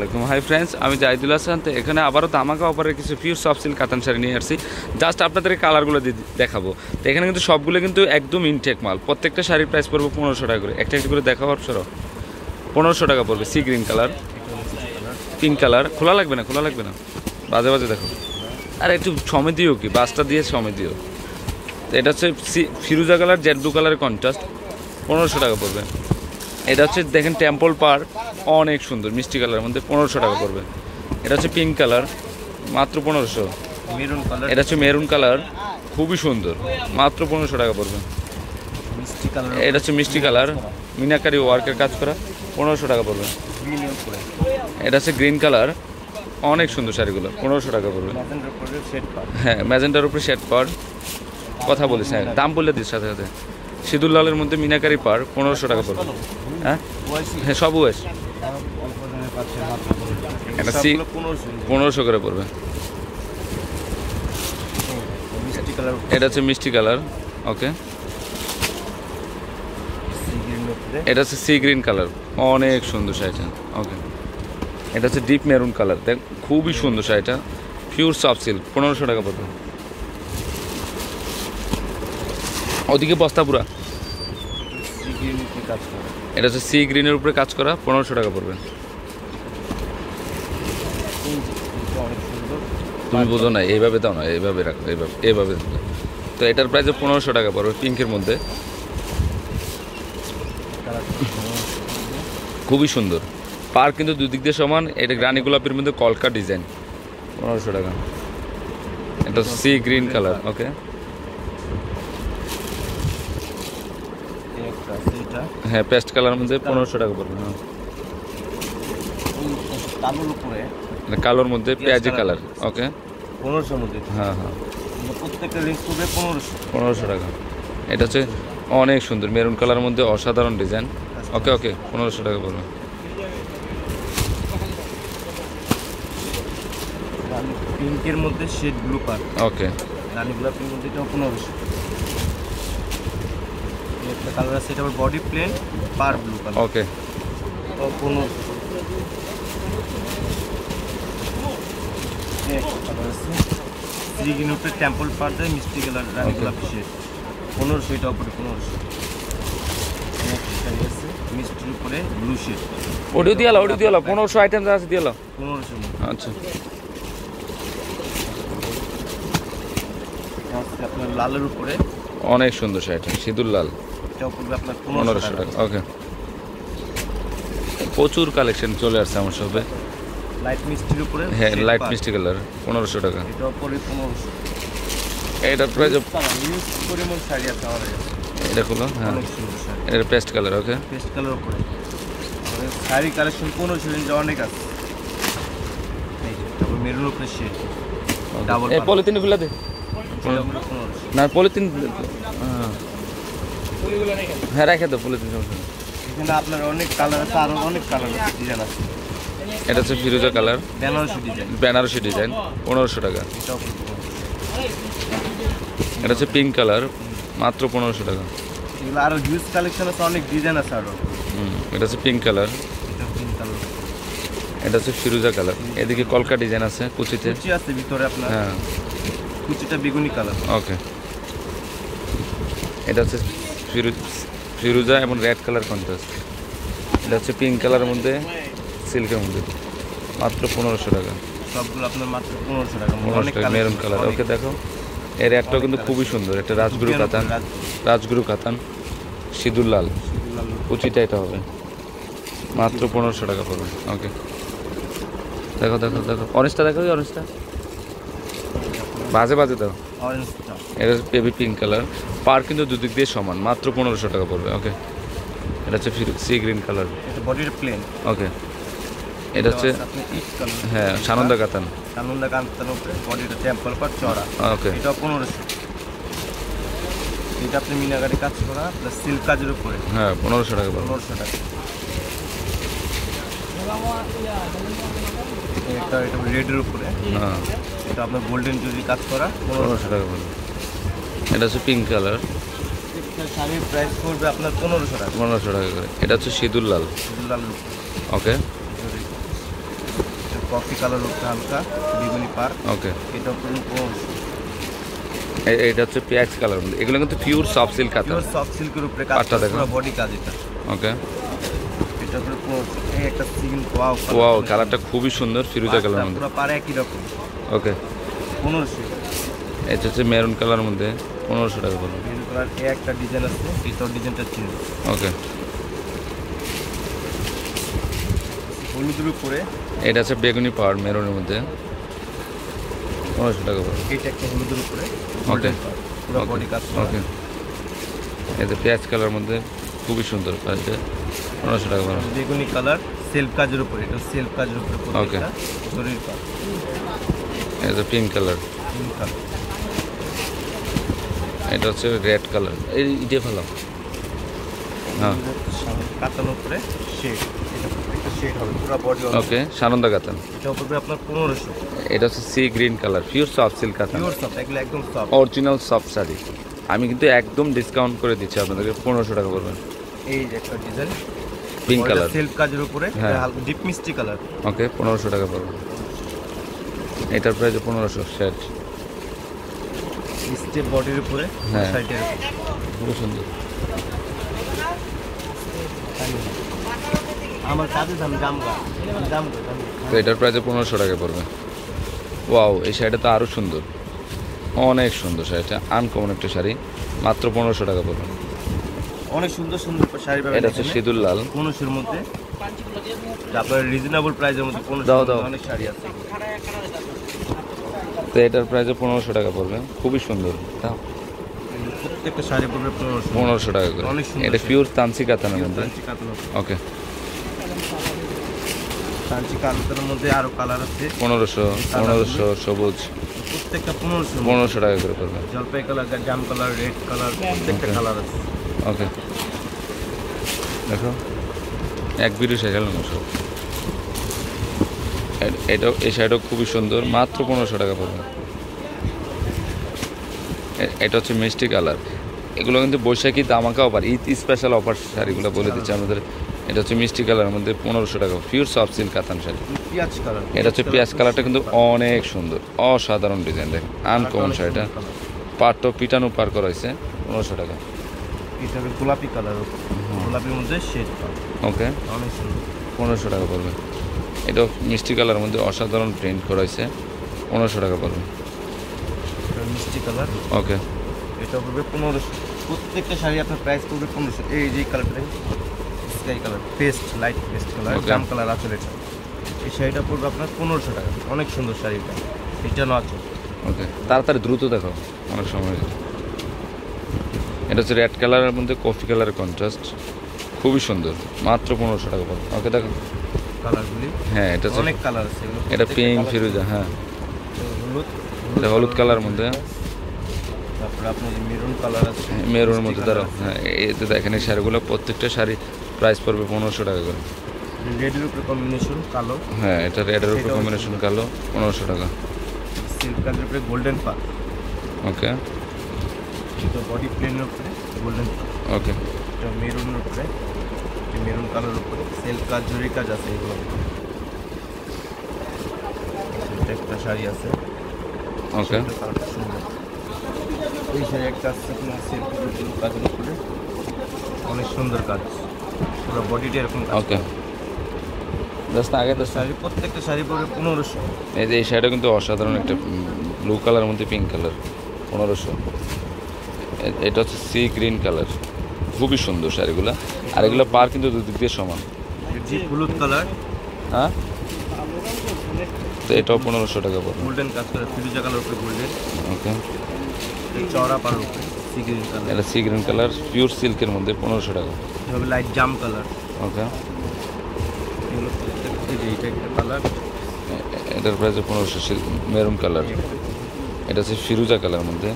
Hi friends, আমি জাহিদুল হাসান। তো এখানে আবারও ধামাকা অফারের কিছু পিওর সফট সিল্ক কাতান শাড়ি নিয়ে আসছি। জাস্ট আপনাদের কালারগুলো দেখাবো। তো এখানে কিন্তু সবগুলো কিন্তু একদম ইনটেক মাল। প্রত্যেকটা শাড়ির প্রাইস পড়বে 1500 টাকা করে। একটা করে দেখাবো সরো, 1500 টাকা পড়বে। Sea green colour, pink colour. খোলা লাগবে না, খোলা লাগবে না, বাজে বাজে দেখো। আর একটু সময় দিও, কি বাসটা দিয়ে সময় দিও। তো এটা হচ্ছে ফিরোজা কালার, জেড ব্লু কালারের কন্ট্রাস্ট, 1500 টাকা পড়বে। এটা হচ্ছে দেখেন টেম্পল পার, অনেক সুন্দর মিষ্টি কালারের মধ্যে, 1500 টাকা পড়বে। এটা হচ্ছে পিঙ্ক কালার, মাত্র 1500। মেরুন কালার, এটা হচ্ছে মেরুন কালার, খুবই সুন্দর, মাত্র 1500 টাকা পড়বে। মিষ্টি কালার, এটা হচ্ছে মিষ্টি কালার, মিনাকারি ওয়ার্কের কাজ করা, 1500 টাকা পড়বে। গ্রিন উপরে, এটা হচ্ছে গ্রিন কালার, অনেক সুন্দর শাড়িগুলো, 1500 টাকা পড়বে। ম্যাজেন্ডার উপরে শেড পার, হ্যাঁ, ম্যাজেন্টার উপরে শেড পার, কথা বলিস, হ্যাঁ দাম বললে দিস সাথে সাথে। সিঁদুর লালের মধ্যে মিনাকারি পার, 1500 টাকা পড়বে। হ্যাঁ হ্যাঁ, সব ওয়েস। এটা সি 1500 করে পড়বে। মিষ্টি কালার, এটা হচ্ছে মিষ্টি কালার, ওকে। গ্রিন উপরে, এটা হচ্ছে সি গ্রিন কালার, অনেক সুন্দর শাড়িটা, ওকে। এটা হচ্ছে ডিপ মেরুন কালার, দেখ খুবই সুন্দর শাড়িটা, পিওর সফট সিল্ক, 1500 টাকা পড়বে। ওদিকে বস্তা পুরা। সি গ্রিন উপরে কাজ করা, এটা হচ্ছে সি গ্রিনের উপরে কাজ করা, 1500 টাকা পড়বে। অনেক সুন্দর। তুমি বোঝো না, এইভাবে দাও না, এইভাবে রাখো, এইভাবে এইভাবে। তো এটার প্রাইস 1500 টাকা পড়বে, পিঙ্কের মধ্যে, খুবই সুন্দর। পার কিন্তু দুদিক দিয়ে সমান। এটা গ্রানি গোলাপের মধ্যে কলকা ডিজাইন, 1500 টাকা। এটা সি গ্রিন কালার, ওকে। হ্যাঁ, পেস্ট কালার মধ্যে 1500 টাকা পড়বে। হ্যাঁ, কালোর উপরে, এটা কালোর মধ্যে পেঁয়াজি কালার, ওকে। 1500 মধ্যে। হ্যাঁ হ্যাঁ, প্রত্যেকটা রেঞ্জ করবে 1500। 1500 টাকা। এটা হচ্ছে অনেক সুন্দর মেরুন কালারের মধ্যে, অসাধারণ ডিজাইন, ওকে ওকে, 1500 টাকা পড়বে। পিঙ্কের মধ্যে শেড ব্লু পার, ওকে। রানী গোলাপের মধ্যে এটাও 1500। একটা কালার আছে, এটা আবার বডি প্লেন পার ব্লু কালার, ওকে। 1500। একটা কালার আছে সি গ্রিন উপরে টেম্পল পার দেয়, মিষ্টি কালার রানী গোলাপি শেড, 1500। এটা উপরে 1500। একটা শাড়ি আছে মিষ্টির উপরে ব্লু শেড, ওডিও দিয়ে 1500 আইটেম যা আছে দিয়ে 1500 মধ্যে। আচ্ছা। আছে আপনার লালের উপরে, অনেক সুন্দর শাড়িটা, সিঁদুর লাল, এটাও পড়বে আপনার 1500 1500 টাকা, টাকা। ওকে। প্রচুর কালেকশন চলে আসছে আমার শপে। লাইট মিষ্টির উপরে, হ্যাঁ, shade লাইট পার, মিষ্টি কালার, 1500 টাকা। এটাও পড়বে 1500। এটার প্রাইস, ইউজ পরিমাণ শাড়ি আছে আমাদের কাছে, এটা হলো, হ্যাঁ অনেক সুন্দর শাড়ি, এটা পেস্ট কালার, ওকে। পেস্ট কালার উপরে। আমাদের শাড়ি কালেকশন 1500 রেঞ্জে অনেক আছে। এই যে তারপর মেরুন উপরে শেড, ডাবল এই পলিথিন গুলা দে, 1500। না পলিথিন, হ্যাঁ রেখে দাও পলিথিন, সমস্যা নেই। এখানে আপনার অনেক কালার আছে, আরো অনেক কালার আছে, ডিজাইন আছে। এটা হচ্ছে ফিরোজা colour, Banarasi design, Banarasi design, 1500 টাকা। এটাও এটা হচ্ছে পিঙ্ক কালার, মাত্র 1500 টাকা। এগুলো আরো হিউজ কালেকশন আছে, অনেক ডিজাইন আছে আরো। এটা হচ্ছে পিঙ্ক কালার, এটা পিঙ্ক কালার, এটা হচ্ছে ফিরোজা কালার। এদিকে কলকা ডিজাইন আছে কুচিতে, কুচি আছে ভিতরে আপনার, হ্যাঁ কুচিটা বেগুনি কালার, ওকে। এটা হচ্ছে ফিরোজা এবং রেড কালার কন্ট্রাস্ট। এটা হচ্ছে পিঙ্ক কালারের মধ্যে, সিল্কের মধ্যে, মাত্র 1500 টাকা। সবগুলো আপনার মাত্র 1500 টাকা। 1500 টাকা, মেরুন কালার, ওকে। দেখো এর রেডটাও কিন্তু খুবই সুন্দর, এটা রাজগুরু কাতান, রাজগুরু কাতান, সিঁদুর লাল, কুচিটা এটা হবে, মাত্র 1500 টাকা পড়বে, ওকে। দেখো দেখো দেখো, অরেঞ্জটা দেখো, অরেঞ্জটা বাজে বাজে দাও। অরেঞ্জটা এটা হচ্ছে বেবি পিঙ্ক কালার, পার কিন্তু দুদিক দিয়ে সমান, মাত্র 1500 টাকা পড়বে, ওকে। এটা হচ্ছে সি গ্রিন কালার, এটা বডির প্লেন, ওকে। এটা হচ্ছে, আপনি ইট কালার, হ্যাঁ সানন্দা কাতান, সানন্দা কান্তার উপরে বডিটা টেম্পল পার চড়া, ওকে। এটা 1500। এটা আপনি মিনাকারি কাজ করা প্লাস সিল্ক কাজের উপরে, হ্যাঁ 1500 টাকা পড়বে। 1500 টাকা। এটা এটা রেডের উপরে, হ্যাঁ এটা আপনার গোল্ডেন জুরি কাজ করা, 1500 টাকা পড়বে। এটা হচ্ছে পিঙ্ক কালার, একটা শাড়ির প্রাইস পড়বে আপনার 1500 টাকা। 1500 টাকা করে। এটা হচ্ছে সিঁদুর লাল, লালের উপরে, ওকে। কফি কালার উপরে হালকা বেগুনি পার, ওকে। এটা পড়বে 1500। এটা হচ্ছে পিএক্স কালার মধ্যে, এগুলো কিন্তু পিওর সফট সিল্ক কাতান। পিওর সফট সিল্কের উপরে কাজ পাটটা করা, দেখো। পুরো বডি কাজ এটা। ওকে। এটা পড়বে 1500। এই একটা সিগিন ওয়াও ওয়াও, কালারটা খুবই সুন্দর, ফিরোজা কালার মধ্যে। পুরো পারে একই রকম, ওকে। 1500। এটা হচ্ছে মেরুন কালার মধ্যে, 1500 টাকা পড়বে। মেরুন কালার এই একটা ডিজাইন আছে, এটাও ডিজাইনটা চেঞ্জ। ওকে। হলুদের উপরে এটা হচ্ছে বেগুনি পাওয়ার মেরুনের মধ্যে, 1500 টাকা পড়বে। এটা একটা হলুদের উপরে ওকে। পুরো বডি কাজ করা। ওকে। এটা পেঁয়াজ কালার মধ্যে খুবই সুন্দর, প্রাইসটা 1500 টাকা পড়বে। বেগুনি কালার সেলফ কাজের উপরে, এটা সেলফ কাজের উপরে প্রত্যেকটা জরির কাজ। এটা পিঙ্ক কালার, পিঙ্ক কালার। এটা হচ্ছে রেড কালার, এই ইটে ফেলাম। হ্যাঁ, কাতানোর উপরে শেড, এটা প্রত্যেকটা শেড হবে পুরো বডি। ওকে। সানন্দা কাতান, এটা পড়বে আপনার 1500। এটা হচ্ছে sea green colour, pure soft silk কাতান, পিওর সফট, এগুলো একদম সফট। Original soft sari. আমি কিন্তু একদম ডিসকাউন্ট করে দিচ্ছি আপনাদেরকে, 1500 টাকা পড়বে। এই যে একটা ডিজাইন পিঙ্ক কালার, সেলফ কাজের উপরে, হ্যাঁ। এটা হালকা ডিপ মিষ্টি কালার। ওকে, 1500 টাকা পড়বে। এটার প্রাইস 1500 সেট। স্টেপ বডির উপরে, হ্যাঁ। সাইডের উপরে খুব সুন্দর। আমার কাজে দাম জামগা জামগা। তো এটার প্রাইস 1500 টাকা পড়বে। ওয়াও, এই শাড়িটা তো আরও সুন্দর, অনেক সুন্দর শাড়িটা, আনকমন একটা শাড়ি, মাত্র 1500 টাকা পড়বে। অনেক সুন্দর সুন্দর শাড়ি পাবেন এটা হচ্ছে এখানে। সিঁদুর লাল, 1500 এর মধ্যে, তারপরে রিজনেবল প্রাইসের মধ্যে 1500 দাও, এর মধ্যে দাও। অনেক শাড়ি আছে। তো এটার প্রাইস 1500 টাকা পড়বে, খুবই সুন্দর। দাও, প্রত্যেকটা শাড়ি পড়বে 1500। 1500 টাকা করে। অনেক সুন্দর এটা শাড়ি। পিওর তানসি কাতানের পিওর মধ্যে। কাঞ্চি কাতান। ওকে। কাঞ্চি কাতানের মধ্যে আরো কালার আছে, 1500 সবুজ, প্রত্যেকটা 1500 1500 টাকা করে পড়বে। জলপাই কালার, জাম কালার, রেড কালার, প্রত্যেকটা Okay. কালার আছে। ওকে। দেখো, এক ভিডিও শেষ হলো না সব। এটাও, এই শাড়িটাও খুবই সুন্দর, মাত্র 1500 টাকা পড়বে। এটা হচ্ছে মিষ্টি কালার, এগুলো কিন্তু বৈশাখী ধামাকা অফার, ঈদ স্পেশাল অফার শাড়িগুলো বলে দিচ্ছে আমাদের। এটা হচ্ছে মিষ্টি কালারের মধ্যে 1500 টাকা, পিওর সফট সিল্ক কাতান শাড়ি। পিয়াজ কালার, এটা হচ্ছে পেঁয়াজ কালারটা কিন্তু অনেক সুন্দর, অসাধারণ ডিজাইন, দেখ আনকমন শাড়িটা। পাটটা পিটানো পার করা হয়েছে, 1500 টাকা। এটা হবে গোলাপি কালার, গোলাপির মধ্যে শেড ওকে, অনেক সুন্দর। 1500 টাকা পড়বে। এটা মিষ্টি কালারের মধ্যে অসাধারণ প্রিন্ট করা হয়েছে, 1500 টাকা পড়বে। এটা মিষ্টি কালার, ওকে। এটা পড়বে 1500। প্রত্যেকটা শাড়ি আপনার প্রাইস পড়বে 1500। এই যে কালারটা sky colour, paste light paste colour, Okay. জাম কালার আঁচল। এটা এই শাড়িটা পড়বে আপনার 1500 টাকা। অনেক সুন্দর শাড়িটা, এটা না আঁচল। ওকে, তাড়াতাড়ি দ্রুত দেখো, অনেক সময়। এটা হচ্ছে রেড কালারের মধ্যে কফি কালারের কন্ট্রাস্ট, খুবই সুন্দর, মাত্র 1500 টাকা পড়বে। ওকে, দেখো। কালারগুলি হ্যাঁ, এটা হচ্ছে, অনেক কালার আছে এগুলো। এটা প্রত্যেকটা পিঙ্ক colour ফিরোজা, হ্যাঁ, হলুদ, এটা হলুদ কালারের মধ্যে, তারপরে আপনার মেরুন কালার আছে, মেরুনের মধ্যে। মিষ্টি দাঁড়াও, colour হ্যাঁ, এতে দেখেন এই শাড়িগুলো, প্রত্যেকটা শাড়ি প্রাইস পড়বে 1500 টাকা করে। আছে। রেডের উপরে কম্বিনেশন কালো, হ্যাঁ, এটা রেডের উপর সেটাও কম্বিনেশন কালো, 1500 টাকা। সিল্ক কাজের উপরে গোল্ডেন পার, ওকে। এটা বডি প্লেনের উপরে গোল্ডেন পার, ওকে। এটা মেরুনের উপরে, মেরুন কালার উপরে সিল্ক কাজ, জরি কাজ আছে এগুলো। এটা একটা শাড়ি আছে, ওকে। এটা কালারটা সুন্দর। এই শাড়ি একটা আছে আপনার সিল্ক কাজের উপরে, অনেক সুন্দর কাজ, পুরো বডিটা এরকম কাজ। ওকে, জাস্ট আগে তো শাড়ি প্রত্যেকটা শাড়ি পড়বে 1500। এই যে এই শাড়িটা কিন্তু অসাধারণ, একটা ব্লু কালারের মধ্যে পিঙ্ক কালার, 1500। এটা হচ্ছে সি গ্রিন কালার, খুবই সুন্দর শাড়িগুলো। আর এগুলো পার কিন্তু দুদিক দিয়ে সমান। ডিপ হলুদ কালার, হ্যাঁ, তো এটাও 1500 টাকা পড়বে। গোল্ডেন কাজ করে, ফিরোজা কালার উপরে গোল্ডেন, ওকে। চওড়া পার উপরে সি গ্রিন কালার, এটা সি গ্রিন কালার, পিওর সিল্কের মধ্যে, 1500 টাকা। এটা হবে লাইট জাম কালার। ওকে। এগুলো প্রত্যেকটা, এই যে এটা একটা কালার, এটার প্রাইস 1500, মেরুন কালার। এটা হচ্ছে ফিরোজা কালার মধ্যে,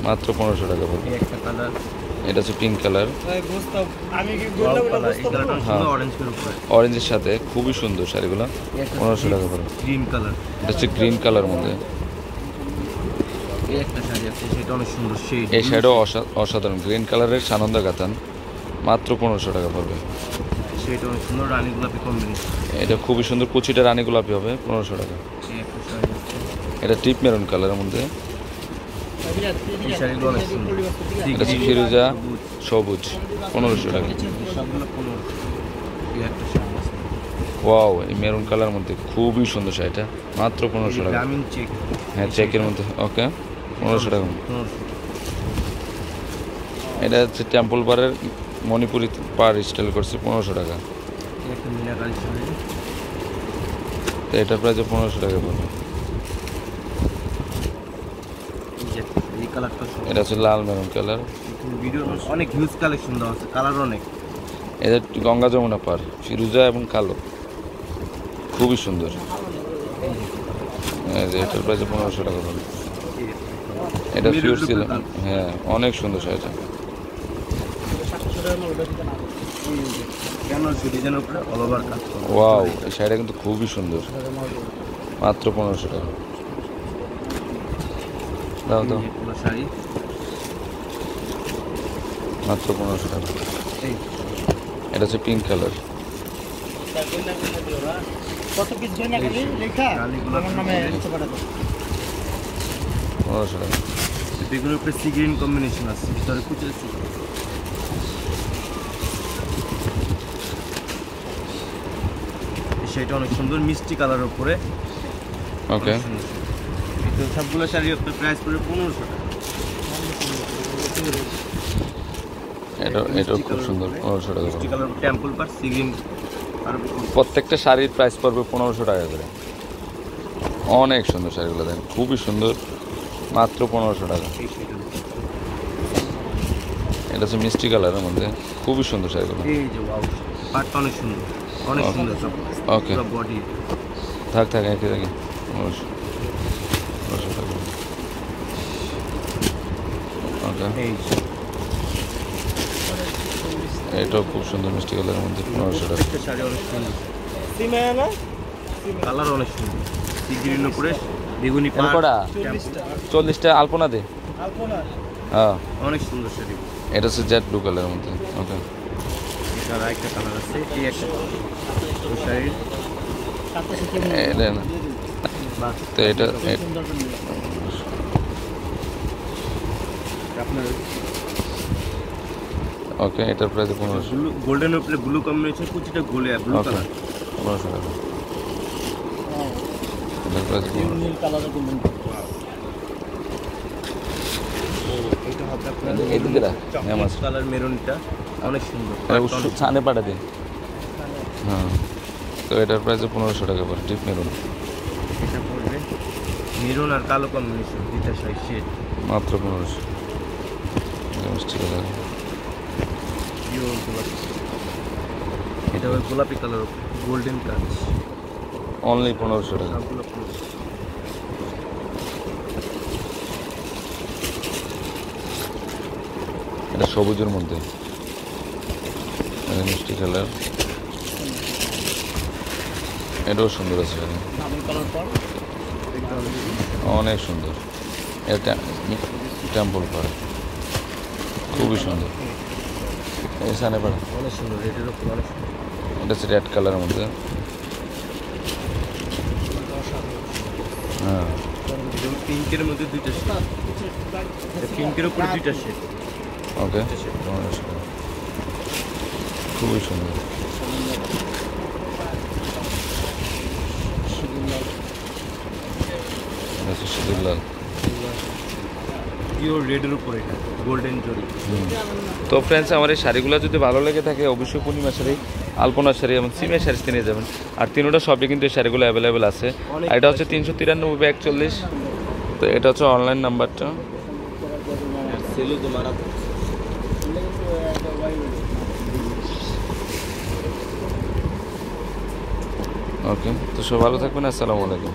মাত্র 1500 টাকা পড়বে। এই একটা কালার, এটা হচ্ছে পিঙ্ক কালার, ব্রাউন কালার, এই কালারটা হ্যাঁ। সুন্দর অরেঞ্জ এর উপরে। অরেঞ্জের সাথে খুবই সুন্দর শাড়িগুলো, 1500 টাকা পড়বে। গ্রিন কালার, এটা হচ্ছে গ্রিন কালার মধ্যে, এই একটা শাড়ি আছে, সেটা অনেক সুন্দর শেড। এই শাড়িও অসাধারণ, গ্রিন কালারের সানন্দা কাতান, মাত্র 1500 টাকা পড়বে। এটা অনেক সুন্দর রানী গোলাপি কম্বিনেশন। এটা খুবই সুন্দর, কুচিটা রানী গোলাপি হবে 1500 টাকা। এই একটা শাড়ি আছে, এটা টিপ মেরুন কালারের মধ্যে, এই শাড়িগুলো অনেক সুন্দর। এটা ফিরোজা সবুজ 1500 টাকা। সবগুলো 1500। এই একটা শাড়ি আছে, ওয়াও, এই মেরুন কালার মধ্যে খুবই সুন্দর শাড়িটা, মাত্র 1500 টাকা। গ্রামীণ চেক, হ্যাঁ, চেকের মধ্যে, ওকে 1500 টাকা। 1500। এটা হচ্ছে টেম্পল পাড়ের মণিপুরি পাড় স্টাইল করছে 1500 টাকা। এই একটা মিনাকারি শাড়ি, তো এটার প্রাইস 1500 টাকা পড়বে। এই কালারটা এটা হচ্ছে লাল মেরুন কালার। ভিডিও অনেক হিউজ কালেকশন দেওয়া আছে, কালার অনেক। এটা গঙ্গা যমুনা পাড়, ফিরোজা এবং কালো, খুবই সুন্দর। এই যে এটার প্রাইস 1500 টাকা পড়বে। এটা পিওর সিল্ক, হ্যাঁ অনেক সুন্দর শাড়িটা। কেন ডিজাইনের উপরে অল ওভার কাজ করা। ওয়াও, এই শাড়িটা কিন্তু খুবই সুন্দর, মাত্র 1500 টাকা। দাও দাও, পুরো শাড়ি মাত্র 1500 টাকা। এই এটা হচ্ছে পিঙ্ক কালার, কত পিস জন্য খালি লেখা আমার নামে নিচে পাঠাবো। 1500 টাকা। বেগুনের উপরে সি গ্রিন কম্বিনেশন আছে, ভিতরে কুচি আছে। সেটা অনেক সুন্দর মিষ্টি কালার উপরে। ওকে, তো সবগুলো শাড়ি আপনার প্রাইস পড়বে 1500 টাকা। এটাও খুব সুন্দর, 1500 টাকা মিষ্টি পড়বে। কালার টেম্পল পার সি গ্রিন আর প্রত্যেকটা শাড়ির প্রাইস পড়বে 1500 টাকা করে। অনেক সুন্দর শাড়িগুলো, দেন খুবই সুন্দর, মাত্র 1500 টাকা। এই শাড়িটা। এটা হচ্ছে মিষ্টি কালারের মধ্যে, খুবই সুন্দর শাড়িগুলো। এই যে ওয়াও, পাটটা অনেক সুন্দর, অনেক Okay. সুন্দর সব। ওকে, পুরো বডি থাক থাক, একে থাকি 1500 টাকা। ওকে, এই এটাও খুব সুন্দর মিষ্টি কালারের মধ্যে 1500 টাকা। প্রত্যেকটা শাড়ি অনেক সুন্দর, কালার অনেক সুন্দর। সি গ্রিন উপরে বেগুনি পাট, কটা 40টা আলপনা দে। হ্যাঁ, অনেক সুন্দর শাড়ি। এটা হচ্ছে জেড ব্লু কালারের মধ্যে। ওকে, এটার একটা কালার আছে, এই একটা কালার। ওই শাড়ির এটা না, বাহ, তো এটা আপনার ওকে, এটার প্রাইস 1500। ব্লু গোল্ডেনের উপরে ব্লু কম্বিনেশন, কুচিটা গোলে ব্লু ওকে, কালার। 1500 টাকা। এটার প্রাইস 1500। নীল কালারের কোম্পানি। এটা হবে আপনার এদিকে রাখ, হ্যাঁ মাছ। কালার মেরুনটা অনেক সুন্দর। ছানে পাঠা দিন। হ্যাঁ, তো এটার প্রাইস 1500 টাকা পড়ে, ডিপ মেরুন, এটা পড়বে মেরুন আর কালো কম্বিনেশন, দুইটা শাড়ি শেড। মাত্র 1500। মিষ্টি কালার, পিওর গোলাপি। এটা হবে গোলাপি কালার, গোল্ডেন কাজ, অনলি 1500 টাকা। সবগুলো ফুল। এটা সবুজের মধ্যে, এটা মিষ্টি কালার, এটাও সুন্দর আছে, ডাবল কালার পর অনেক সুন্দর। এটা টেম্পল পাড়া, খুবই সুন্দর। এই সানে পাড়া, অনেক সুন্দর, রেডের উপর অনেক সুন্দর। এটা হচ্ছে রেড কালারের মধ্যে। হ্যাঁ, পিঙ্কের মধ্যে দুইটা শেড, পিঙ্কের উপরে দুইটা শেড। ওকে, 1500 টাকা। খুবই সুন্দর। এটা হচ্ছে সিঁদুর লাল। পিওর রেডের উপর এটা গোল্ডেন জরি। তো ফ্রেন্ডস, আমার এই শাড়িগুলো যদি ভালো লেগে থাকে অবশ্যই পূর্ণিমা শাড়ি, আলপনা শাড়ি এবং সিমের শাড়ি নিয়ে যাবেন। আর তিনোটা সবই কিন্তু এই শাড়িগুলো অ্যাভেলেবেল আছে। আর এটা হচ্ছে 393/41। তো এটা হচ্ছে অনলাইন নাম্বারটা। সেলো তো মারা। ওকে, তো সব ভালো থাকবেন, আসসালামু আলাইকুম।